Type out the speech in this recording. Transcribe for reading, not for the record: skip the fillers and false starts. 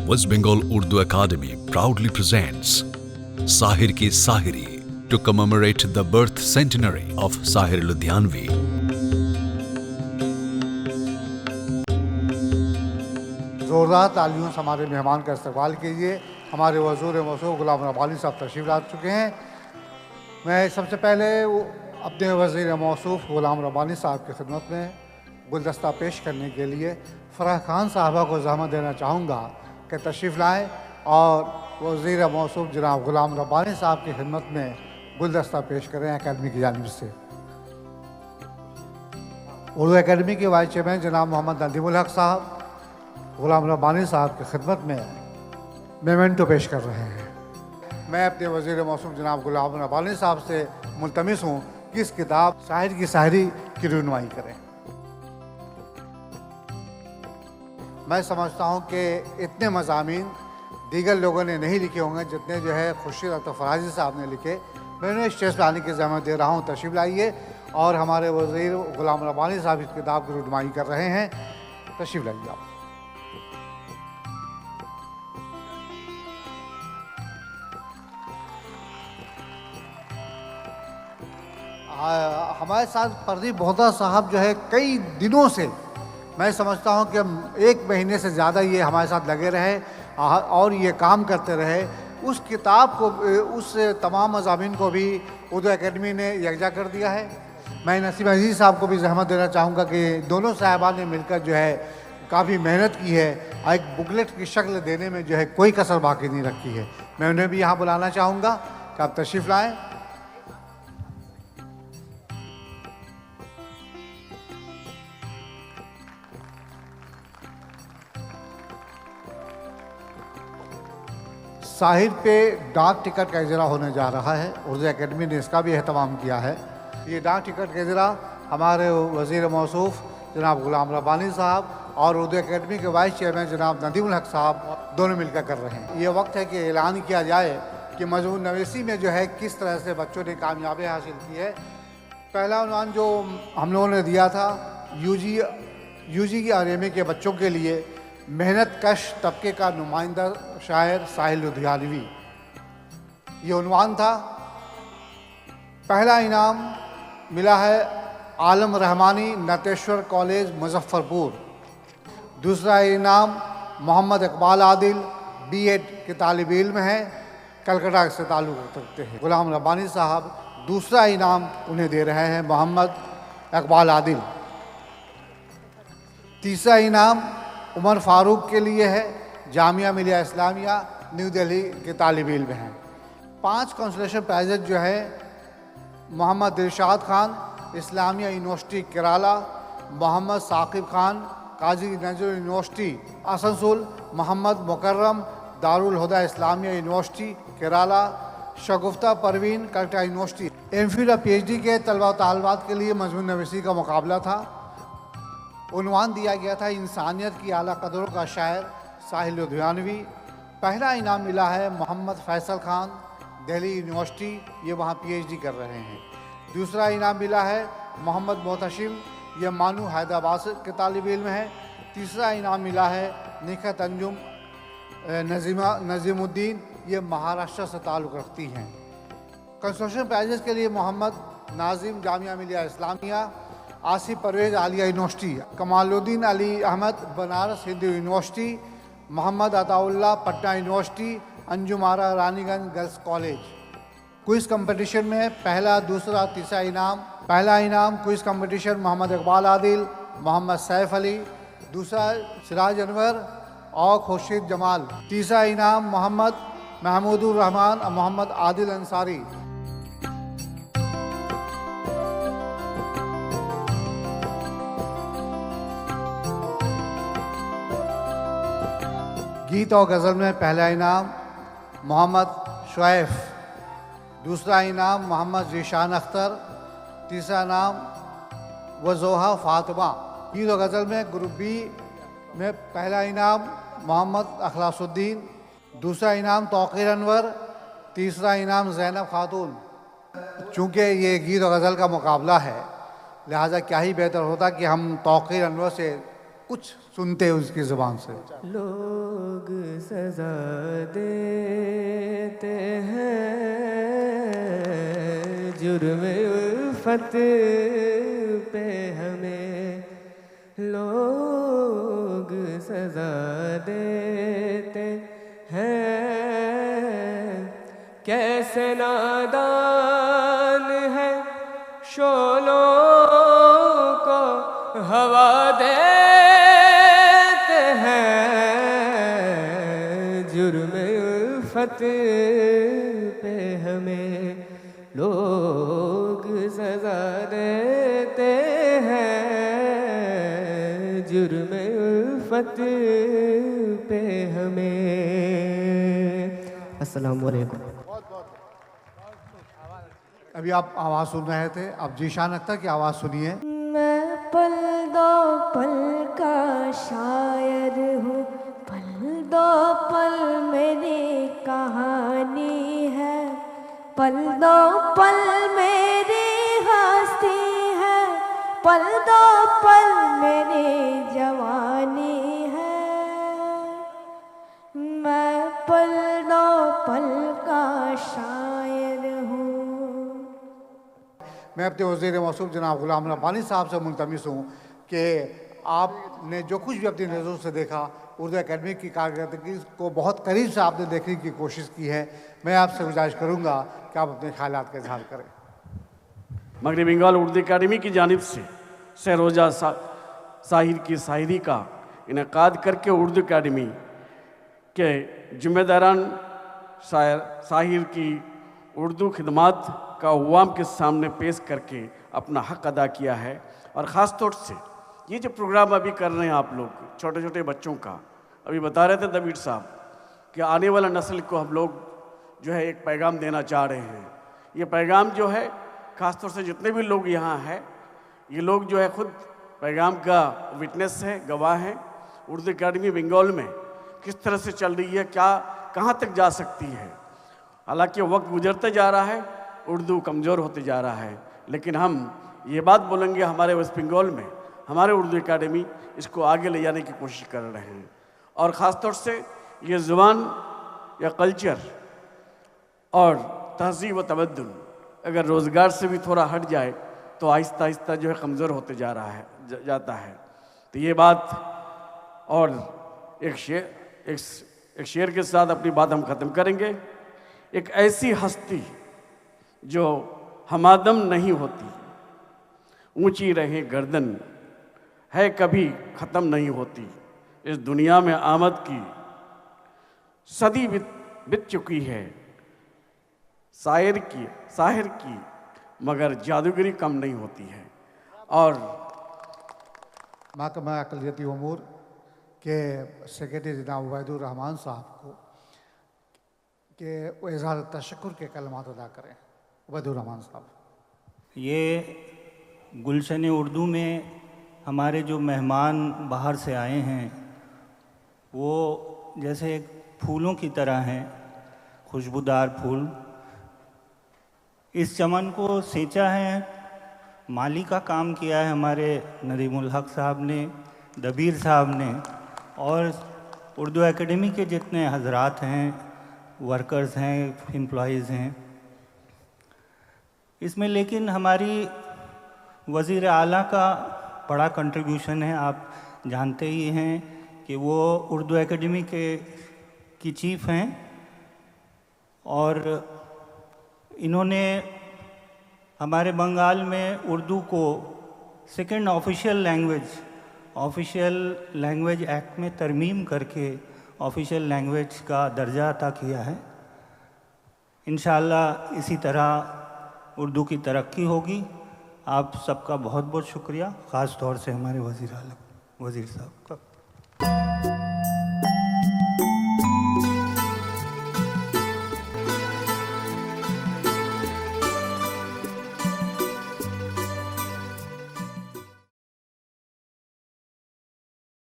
West Bengal Urdu Academy proudly presents Sahir Ki Sahiri to commemorate the birth centenary of Sahir Ludhianvi. ज़ोरदार तालियों से हमारे मेहमान का इस्तकबाल कीजिए। हमारे वज़ीर मौसूफ़ गुलाम रब्बानी साहब तशरीफ़ ला चुके हैं। मैं सबसे पहले अपने वज़ीर मौसूफ़ गुलाम रब्बानी साहब की खिदमत में गुलदस्ता पेश करने के लिए फ़राह खान साहबा को ज़हमत देना चाहूँगा कि तशरीफ़ लाएँ और वज़ीर मौसूफ़ जनाब गुलाम रब्बानी साहब की खिदमत में गुलदस्ता पेश करें अकेडमी की जानिब से। उर्दू अकेडमी के वाइस चेयरमैन जनाब मोहम्मद नदीमुल हक साहब गुलाम रब्बानी साहब की खिदमत में मेमेंटो पेश कर रहे हैं। मैं अपने वज़ीर मौसूफ़ जनाब गुलाम रब्बानी साहब से मुल्तमिस हूँ कि इस किताब साहिर की शायरी की रहनुमाई करें। मैं समझता हूँ कि इतने मज़ामीन दीगर लोगों ने नहीं लिखे होंगे जितने जो है खुर्शीद अख्तर फराजी साहब ने लिखे। मैं उन्हें स्टेज पर आने की ज़हमत दे रहा हूँ। तशरीफ़ लाइए और हमारे वज़ीर गुलाम रब्बानी साहब इस किताब की रहनुमाई कर रहे हैं। तशरीफ़ लाइए आप। हमारे साथ परदीप बोहता साहब जो है कई दिनों से, मैं समझता हूँ कि 1 महीने से ज़्यादा ये हमारे साथ लगे रहे और ये काम करते रहे। उस किताब को, उस तमाम मज़ामीन को भी उर्दू अकेडमी ने यकजा कर दिया है। मैं नसीम अजीज़ साहब को भी ज़हमत देना चाहूँगा कि दोनों साहिबान ने मिलकर जो है काफ़ी मेहनत की है और एक बुकलेट की शक्ल देने में जो है कोई कसर बाकी नहीं रखी है। मैं उन्हें भी यहाँ बुलाना चाहूँगा कि आप तशरीफ़ लाएँ। साहिर पे डाक टिकट का इजरा होने जा रहा है। उर्दू अकेडमी ने इसका भी एहतमाम किया है। ये डाक टिकट का इजरा हमारे वज़ीर मौसूफ़ जनाब गुलाम रब्बानी साहब और उर्दू अकेडमी के वाइस चेयरमैन जनाब नदीमुल हक साहब दोनों मिलकर कर रहे हैं। ये वक्त है कि ऐलान किया जाए कि मज़मून नवीसी में जो है किस तरह से बच्चों ने कामयाबी हासिल की है। पहला उन्वान जो हम लोगों ने दिया था यूजी की RMA के बच्चों के लिए मेहनत कश तबके का नुमाइंदा शायर साहिर लुधियानवी, ये उन्वान था। पहला इनाम मिला है आलम रहमानी नटेश्वर कॉलेज मुजफ्फरपुर। दूसरा इनाम मोहम्मद इकबाल आदिल B.Ed के तालिब इल्म है, कलकत्ता से ताल्लुक़ रखते हैं। गुलाम रब्बानी साहब दूसरा इनाम उन्हें दे रहे हैं, मोहम्मद इकबाल आदिल। तीसरा इनाम उमर फ़ारूक के लिए है, जामिया मिलिया इस्लामिया न्यू दिल्ली के तालिब इल्म हैं। 5 कंसोलेशन प्राइजेज जो है मोहम्मद दिलशाद खान इस्लामिया यूनिवर्सिटी केरला, मोहम्मद साकिब खान काजी नजरुल यूनिवर्सिटी आसनसोल, मोहम्मद मुकर्रम दारुल हुदा इस्लामिया यूनिवर्सिटी केरला, शगुफ्ता परवीन कलकत्ता यूनिवर्सिटी। MPhil और PhD के तलबा तालिबात के लिए मजमून नवीसी का मुकाबला था। उन्वान दिया गया था इंसानियत की आला कदरों का शायर साहिर लुधियानवी। पहला इनाम मिला है मोहम्मद फैसल खान दिल्ली यूनिवर्सिटी, ये वहाँ PhD कर रहे हैं। दूसरा इनाम मिला है मोहम्मद मोहतशिम, ये मानू हैदराबाद के तालिब इल्म है। तीसरा इनाम मिला है निखत अंजुम नजीमुद्दीन, ये महाराष्ट्र से ताल्लुक़ रखती हैं। कंसोलेशन प्राइजेस के लिए Mohammad Nazim Jamia Millia Islamia, Asif Parvez Aliah university, Kamaluddin Ali Ahmad Banaras Hindu university, Mohammad Ataullah Patna university, Anjum Ara Raniganj girls college. Quiz competition में पहला, दूसरा, तीसरा इनाम। पहला इनाम क्विज़ कंपटीशन मोहम्मद इकबाल आदिल, मोहम्मद सैफ अली। दूसरा सिराज अनवर और खुर्शीद जमाल। तीसरा इनाम मोहम्मद महमूदुर रहमान और मोहम्मद आदिल अंसारी। गीत और गज़ल में पहला इनाम मोहम्मद शुएफ, दूसरा इनाम मोहम्मद ज़ीशान अख्तर, तीसरा इनाम वज़ोहा फ़ातिमा। गीत और गज़ल में ग्रुप B में पहला इनाम मोहम्मद अखलासुद्दीन, दूसरा इनाम तौक़ीर अनवर, तीसरा इनाम ज़ैनब खातून। चूँकि ये गीत और गज़ल का मुकाबला है, लिहाजा क्या ही बेहतर होता कि हम तौक़ीर अनवर से कुछ सुनते हैं उसकी ज़ुबान से। लोग सजा देते हैं जुर्म उल्फत पे हमें, लोग सजा देते हैं। कैसे नादान है शोलों को हवा देते हैं, जुर्म उल्फत पे हमें लोग सजा देते हैं, जुर्म उल्फत पे हमें। अस्सलाम वालेकुम। अभी आप आवाज़ सुन रहे थे, अब जीशान अख्तर की आवाज़ सुनिए। मैं पल दो पल का शायर हूँ, पल दो पल मेरी कहानी है, पल दो पल मेरी हस्ती है, पल दो पल मेरी जवानी है। मैं पल दो पल का शायर हूँ। मैं अपने वज़ीर मौसूफ जनाब गुलाम रब्बानी साहब से मुल्तमिस हूँ कि आपने जो कुछ भी अपनी नज़रों से देखा, उर्दू एकेडमी की कारकर्दगी को बहुत करीब से आपने देखने की कोशिश की है। मैं आपसे गुजारिश करूँगा कि आप अपने ख्यालात का इजहार करें। मगरबी बंगाल उर्दू एकेडमी की जानिब से सरोजा साहिर की शायरी का इनेकाद करके उर्दू एकेडमी के ज़िम्मेदारान साहिर की उर्दू खिदमात का अवाम के सामने पेश करके अपना हक़ अदा किया है। और ख़ास तौर से ये जो प्रोग्राम अभी कर रहे हैं आप लोग छोटे छोटे बच्चों का, अभी बता रहे थे दबीर साहब कि आने वाला नस्ल को हम लोग जो है एक पैगाम देना चाह रहे हैं। ये पैगाम जो है ख़ास तौर से जितने भी लोग यहाँ हैं, ये लोग जो है ख़ुद पैगाम का विटनेस है, गवाह हैं। उर्दू एकेडमी बंगाल में किस तरह से चल रही है, क्या कहाँ तक जा सकती है। हालांकि वक्त गुजरते जा रहा है, उर्दू कमज़ोर होते जा रहा है, लेकिन हम ये बात बोलेंगे हमारे वेस्ट बंगाल में हमारे उर्दू एकेडमी इसको आगे ले जाने की कोशिश कर रहे हैं। और ख़ास तौर से ये ज़ुबान या कल्चर और तहज़ीब व तमद्दुन अगर रोज़गार से भी थोड़ा हट जाए तो आहिस्ता आहिस्ता जो है कमज़ोर होते जा रहा है जाता है। तो ये बात, और एक शेर के साथ अपनी बात हम ख़त्म करेंगे। एक ऐसी हस्ती जो हमादम नहीं होती, ऊंची रहे गर्दन है कभी ख़त्म नहीं होती। इस दुनिया में आमद की सदी बीत चुकी है, साहिर की मगर जादूगरी कम नहीं होती है। और महकमा अक़लियती उमूर के सेक्रेटरी जनाब उबैदुर रहमान साहब को कि वो इज़हार तशक्कुर के कलमात अदा करें। उबैदुर रहमान साहब। ये गुलशन उर्दू में हमारे जो मेहमान बाहर से आए हैं वो जैसे फूलों की तरह हैं, खुशबूदार फूल। इस चमन को सींचा है, माली का काम किया है हमारे नदीमुल हक साहब ने, दबीर साहब ने, और उर्दू एकेडमी के जितने हजरात हैं, वर्कर्स हैं, एम्प्लॉइज़ हैं इसमें। लेकिन हमारी वज़ीर आला का बड़ा कंट्रीब्यूशन है। आप जानते ही हैं कि वो उर्दू एकेडमी की चीफ हैं और इन्होंने हमारे बंगाल में उर्दू को सेकंड ऑफिशियल लैंग्वेज एक्ट में तरमीम करके ऑफिशियल लैंग्वेज का दर्जा अता किया है। इंशाअल्लाह इसी तरह उर्दू की तरक्की होगी। आप सबका बहुत बहुत शुक्रिया, ख़ास तौर से हमारे वज़ीर साहब का।